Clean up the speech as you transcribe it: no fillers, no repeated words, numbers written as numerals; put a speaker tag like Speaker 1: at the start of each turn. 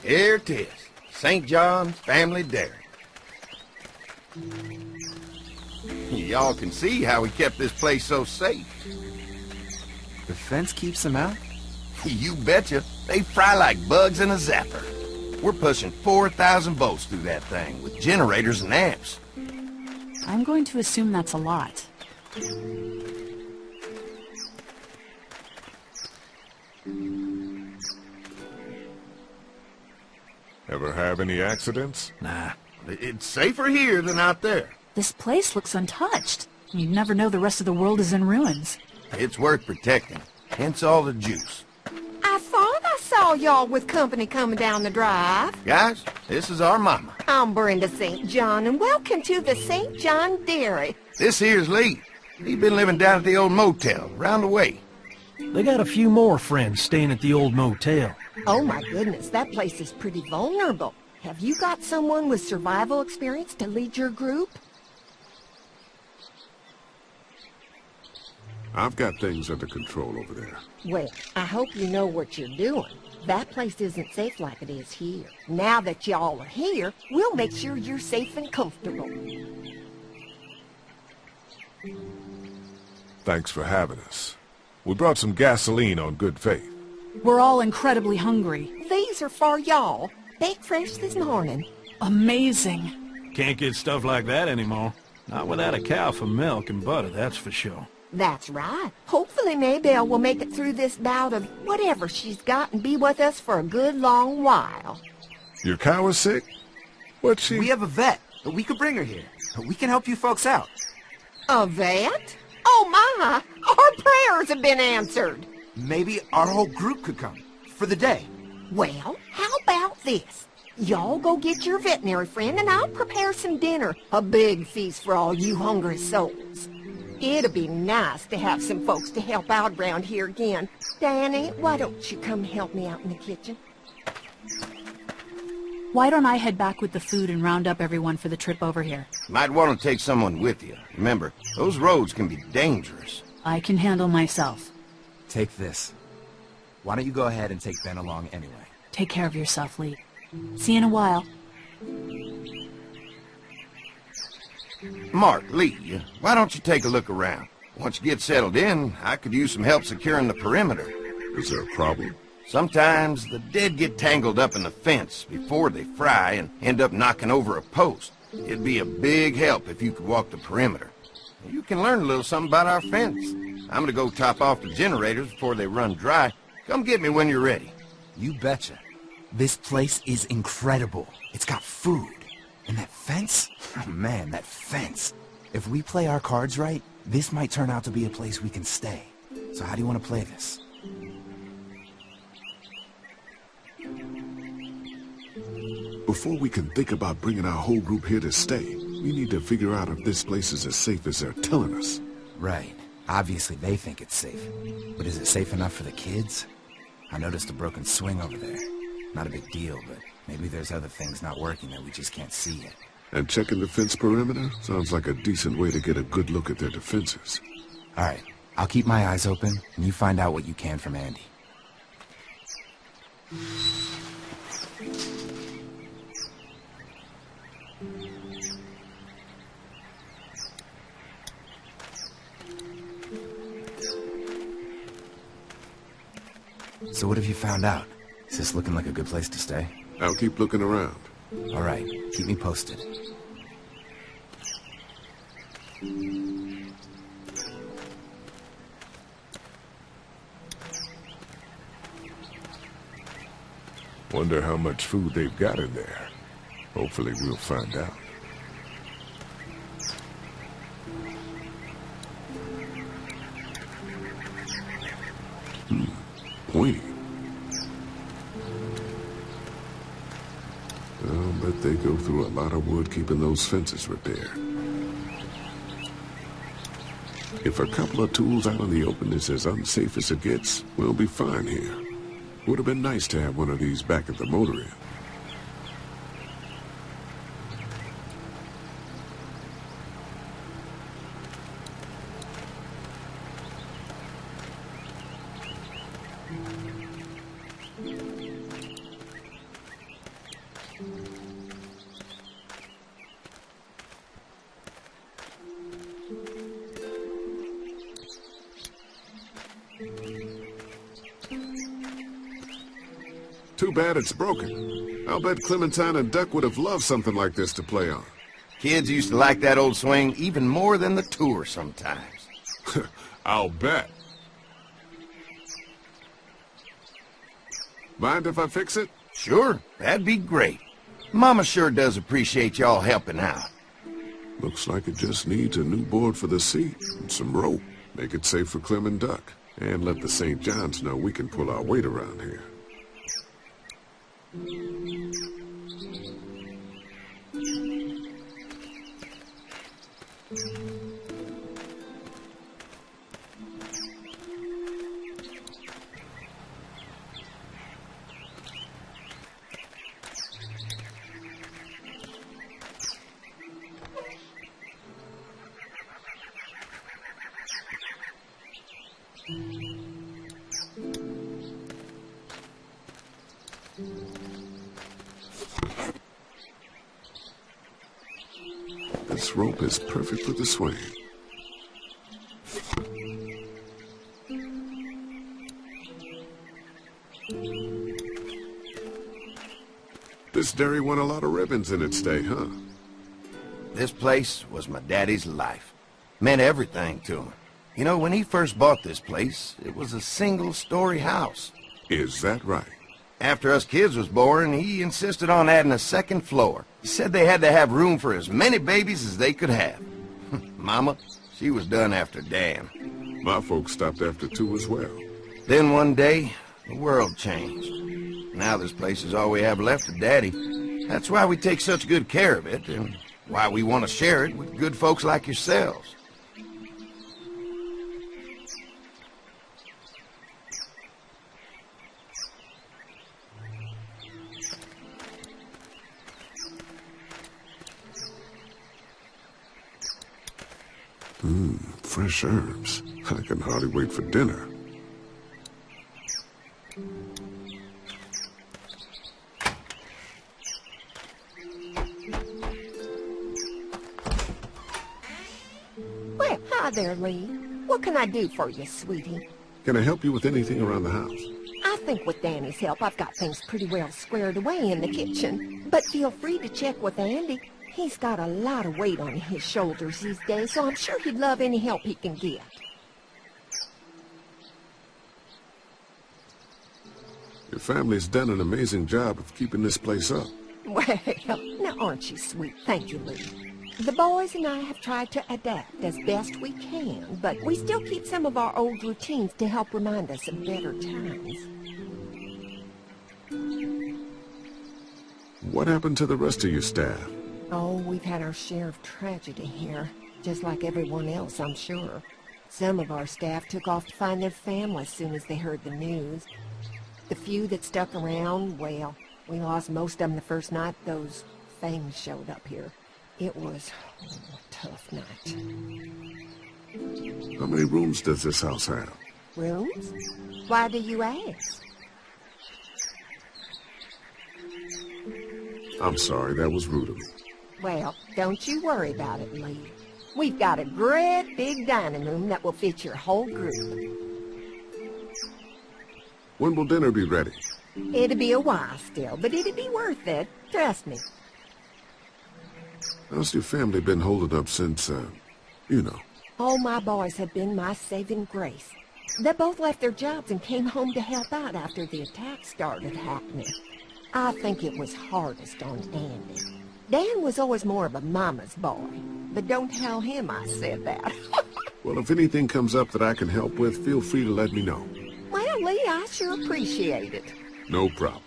Speaker 1: Here it is. St. John's Family Dairy. Y'all can see how we kept this place so safe.
Speaker 2: The fence keeps them out?
Speaker 1: You betcha. They fry like bugs in a zapper. We're pushing 4,000 volts through that thing with generators and amps.
Speaker 3: I'm going to assume that's a lot.
Speaker 4: Ever have any accidents?
Speaker 1: Nah, it's safer here than out there.
Speaker 3: This place looks untouched. You'd never know the rest of the world is in ruins.
Speaker 1: It's worth protecting, hence all the juice.
Speaker 5: I thought I saw y'all with company coming down the drive.
Speaker 1: Guys, this is our mama.
Speaker 5: I'm Brenda St. John, and welcome to the St. John Dairy.
Speaker 1: This here's Lee. He's been living down at the old motel, round the way.
Speaker 6: They got a few more friends staying at the old motel.
Speaker 5: Oh my goodness, that place is pretty vulnerable. Have you got someone with survival experience to lead your group?
Speaker 4: I've got things under control over there.
Speaker 5: Well, I hope you know what you're doing. That place isn't safe like it is here. Now that y'all are here, we'll make sure you're safe and comfortable.
Speaker 4: Thanks for having us. We brought some gasoline on good faith.
Speaker 3: We're all incredibly hungry.
Speaker 5: These are for y'all. Baked fresh this morning.
Speaker 3: Amazing.
Speaker 6: Can't get stuff like that anymore. Not without a cow for milk and butter, that's for sure.
Speaker 5: That's right. Hopefully Maybelle will make it through this bout of whatever she's got and be with us for a good long while.
Speaker 4: Your cow is sick? What's she...
Speaker 2: We have a vet. We could bring her here. We can help you folks out.
Speaker 5: A vet? Oh my! Our prayers have been answered.
Speaker 2: Maybe our whole group could come. For the day.
Speaker 5: Well, how about this? Y'all go get your veterinary friend and I'll prepare some dinner. A big feast for all you hungry souls. It'd be nice to have some folks to help out around here again. Danny, why don't you come help me out in the kitchen?
Speaker 3: Why don't I head back with the food and round up everyone for the trip over here?
Speaker 1: Might want to take someone with you. Remember, those roads can be dangerous.
Speaker 3: I can handle myself.
Speaker 2: Take this. Why don't you go ahead and take Ben along anyway?
Speaker 3: Take care of yourself, Lee. See you in a while.
Speaker 1: Mark, Lee, why don't you take a look around? Once you get settled in, I could use some help securing the perimeter.
Speaker 4: Is there a problem?
Speaker 1: Sometimes the dead get tangled up in the fence before they fry and end up knocking over a post. It'd be a big help if you could walk the perimeter. You can learn a little something about our fence. I'm gonna go top off the generators before they run dry. Come get me when you're ready.
Speaker 2: You betcha. This place is incredible. It's got food. And that fence? Oh man, that fence. If we play our cards right, this might turn out to be a place we can stay. So how do you want to play this?
Speaker 4: Before we can think about bringing our whole group here to stay, we need to figure out if this place is as safe as they're telling us.
Speaker 2: Right. Obviously they think it's safe. But is it safe enough for the kids? I noticed a broken swing over there. Not a big deal, but maybe there's other things not working that we just can't see yet.
Speaker 4: And checking the fence perimeter sounds like a decent way to get a good look at their defenses.
Speaker 2: All right. I'll keep my eyes open, and you find out what you can from Andy. So what have you found out? Is this looking like a good place to stay?
Speaker 4: I'll keep looking around.
Speaker 2: All right. Keep me posted.
Speaker 4: Wonder how much food they've got in there. Hopefully we'll find out. Pointy. I'll bet they go through a lot of wood keeping those fences repaired. If a couple of tools out in the open is as unsafe as it gets, we'll be fine here. Would have been nice to have one of these back at the motor inn. Too bad it's broken. I'll bet Clementine and Duck would have loved something like this to play on.
Speaker 1: Kids used to like that old swing even more than the tour sometimes.
Speaker 4: I'll bet. Mind if I fix it?
Speaker 1: Sure, that'd be great. Mama sure does appreciate y'all helping out.
Speaker 4: Looks like it just needs a new board for the seat and some rope. Make it safe for Clem and Duck. And let the St. John's know we can pull our weight around here. This rope is perfect for the swing. This dairy won a lot of ribbons in its day, huh?
Speaker 1: This place was my daddy's life. Meant everything to him. You know, when he first bought this place, it was a single-story house.
Speaker 4: Is that right?
Speaker 1: After us kids was born, he insisted on adding a second floor. He said they had to have room for as many babies as they could have. Mama, she was done after Dan.
Speaker 4: My folks stopped after 2 as well.
Speaker 1: Then one day, the world changed. Now this place is all we have left of Daddy. That's why we take such good care of it, and why we want to share it with good folks like yourselves.
Speaker 4: Fresh herbs. I can hardly wait for dinner.
Speaker 5: Well, hi there, Lee. What can I do for you, sweetie?
Speaker 4: Can I help you with anything around the house?
Speaker 5: I think with Danny's help, I've got things pretty well squared away in the kitchen. But feel free to check with Andy. He's got a lot of weight on his shoulders these days, so I'm sure he'd love any help he can get.
Speaker 4: Your family's done an amazing job of keeping this place up.
Speaker 5: Well, now aren't you sweet? Thank you, Lee. The boys and I have tried to adapt as best we can, but we still keep some of our old routines to help remind us of better times.
Speaker 4: What happened to the rest of your staff?
Speaker 5: Oh, we've had our share of tragedy here, just like everyone else, I'm sure. Some of our staff took off to find their families as soon as they heard the news. The few that stuck around, well, we lost most of them the first night those things showed up here. It was a tough night.
Speaker 4: How many rooms does this house have?
Speaker 5: Rooms? Why do you ask?
Speaker 4: I'm sorry, that was rude of me.
Speaker 5: Well, don't you worry about it, Lee. We've got a great big dining room that will fit your whole group.
Speaker 4: When will dinner be ready?
Speaker 5: It'll be a while still, but it'll be worth it. Trust me.
Speaker 4: How's your family been holding up since, you know?
Speaker 5: All my boys have been my saving grace. They both left their jobs and came home to help out after the attack started happening. I think it was hardest on Andy. Dan was always more of a mama's boy, but don't tell him I said that.
Speaker 4: Well, if anything comes up that I can help with, feel free to let me know.
Speaker 5: Well, Lee, I sure appreciate it.
Speaker 4: No problem.